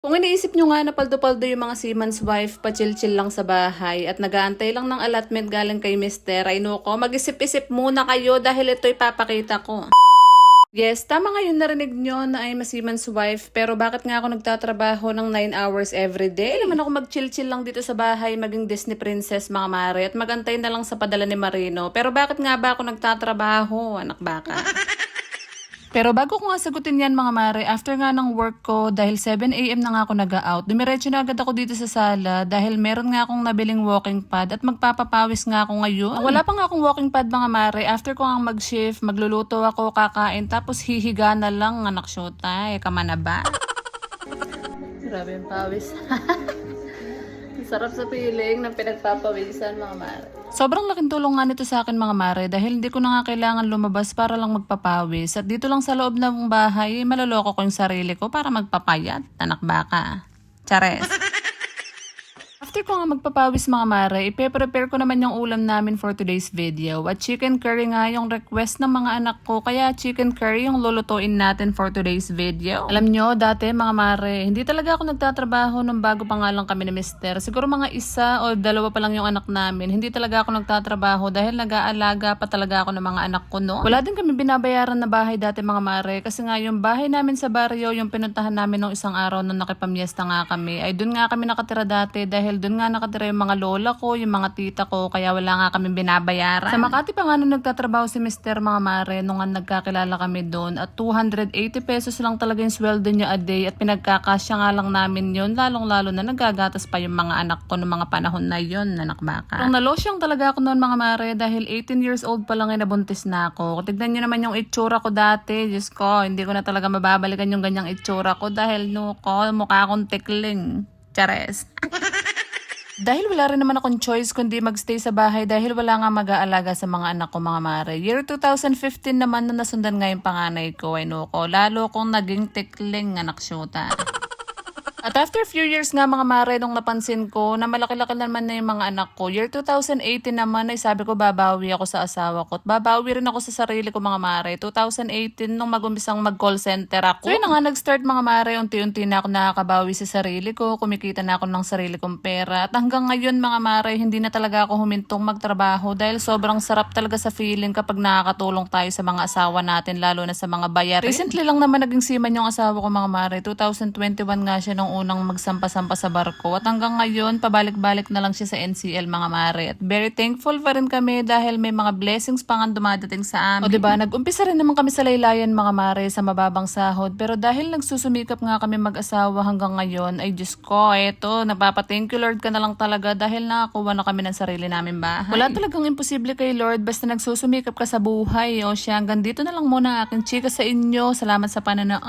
Kung iniisip nyo nga na paldo-paldo yung mga seaman's wife, pa-chill-chill lang sa bahay at nag-aantay lang ng allotment galing kay mister, ay nuko, mag-isip-isip muna kayo dahil ito ipapakita ko. Yes, tama nga yung narinig nyo na ay seaman's wife, pero bakit nga ako nagtatrabaho ng 9 hours everyday? Naman ako mag-chill-chill lang dito sa bahay, maging Disney princess mga mare, at magantay na lang sa padala ni Marino. Pero bakit nga ba ako nagtatrabaho, anak baka? Pero bago ko nga sagutin yan mga mare, after nga ng work ko, dahil 7 AM na nga ako nag-out, dumiretso na agad ako dito sa sala dahil meron nga akong nabiling walking pad at magpapapawis nga ako ngayon. Wala pa nga akong walking pad mga mare, after ko nga mag-shift, magluluto ako, kakain, tapos hihiga na lang, anak syota, kama na ba? Grabe yung pawis. Sarap sa feeling ng pinagpapawisan mga mare. Sobrang laking tulong nga nito sa akin mga mare dahil hindi ko na nga kailangan lumabas para lang magpapawis. At dito lang sa loob ng bahay, maloloko ko yung sarili ko para magpapayat. Anak baka. Chares. After ko nga magpapawis mga mare, ipe-prepare ko naman yung ulam namin for today's video. At chicken curry nga yung request ng mga anak ko, kaya chicken curry yung lulutuin natin for today's video. Alam nyo, dati mga mare, hindi talaga ako nagtatrabaho nung bago pa nga lang kami ni mister. Siguro mga 1 o 2 pa lang yung anak namin. Hindi talaga ako nagtatrabaho dahil nag-aalaga pa talaga ako ng mga anak ko, no? Wala din kami binabayaran na bahay dati mga mare, kasi nga yung bahay namin sa baryo, yung pinuntahan namin nung isang araw nung nakipamiesta nga kami, ay dun nga kami nakatira dati dahil doon nga nakatira yung mga lola ko, yung mga tita ko, kaya wala nga kami binabayaran. Sa Makati pa nga nung nagtatrabaho si mister mga mare, nung nga nagkakilala kami doon, at 280 pesos lang talaga yung sweldo niya a day at pinagkakasya nga lang namin yun, lalong-lalo na nagagatas pa yung mga anak ko noong mga panahon na yun, anak baka. Ang nalosyang talaga ako noon mga mare dahil 18 years old pa lang ay nabuntis na ako. Tignan nyo naman yung itsura ko dati, Diyos ko, hindi ko na talaga mababalikan yung ganyang itsura ko dahil nuko, mukha akong tikling. Chares. Dahil wala rin naman akong choice kundi magstay sa bahay dahil wala nga mag-aalaga sa mga anak ko mga mare. Year 2015 naman na nasundan nga yung panganay ko ay nuko. Lalo kong naging tikling anak syota. At after few years nga mga mare, nung napansin ko na malaki-laki naman na yung mga anak ko, year 2018 naman ay sabi ko babawi ako sa asawa ko. At babawi rin ako sa sarili ko mga mare. 2018 nung mag-umbisang mag-call center ako. So yun na nga nag-start mga mare, unti-unti na ako nakakabawi sa sarili ko, kumikita na ako ng sarili kong pera. At hanggang ngayon mga mare, hindi na talaga ako humintong magtrabaho dahil sobrang sarap talaga sa feeling kapag nakakatulong tayo sa mga asawa natin, lalo na sa mga bayarin. Recently lang naman naging seaman yung asawa ko mga mare. 2021 nga siya nung unang magsampa-sampa sa barko at hanggang ngayon pabalik-balik na lang siya sa NCL mga mare, at very thankful pa rin kami dahil may mga blessings pa nga dumadating sa amin. O diba, nag-umpisa rin naman kami sa laylayan mga mare sa mababang sahod, pero dahil nagsusumikap nga kami mag-asawa hanggang ngayon, ay Diyos ko, eto, napapa-thank you Lord ka na lang talaga dahil nakakuha na kami ng sarili namin bahay. Wala talagang imposible kay Lord basta nagsusumikap ka sa buhay. O siya, hanggang dito na lang muna aking chika sa inyo. Salamat sa panonood.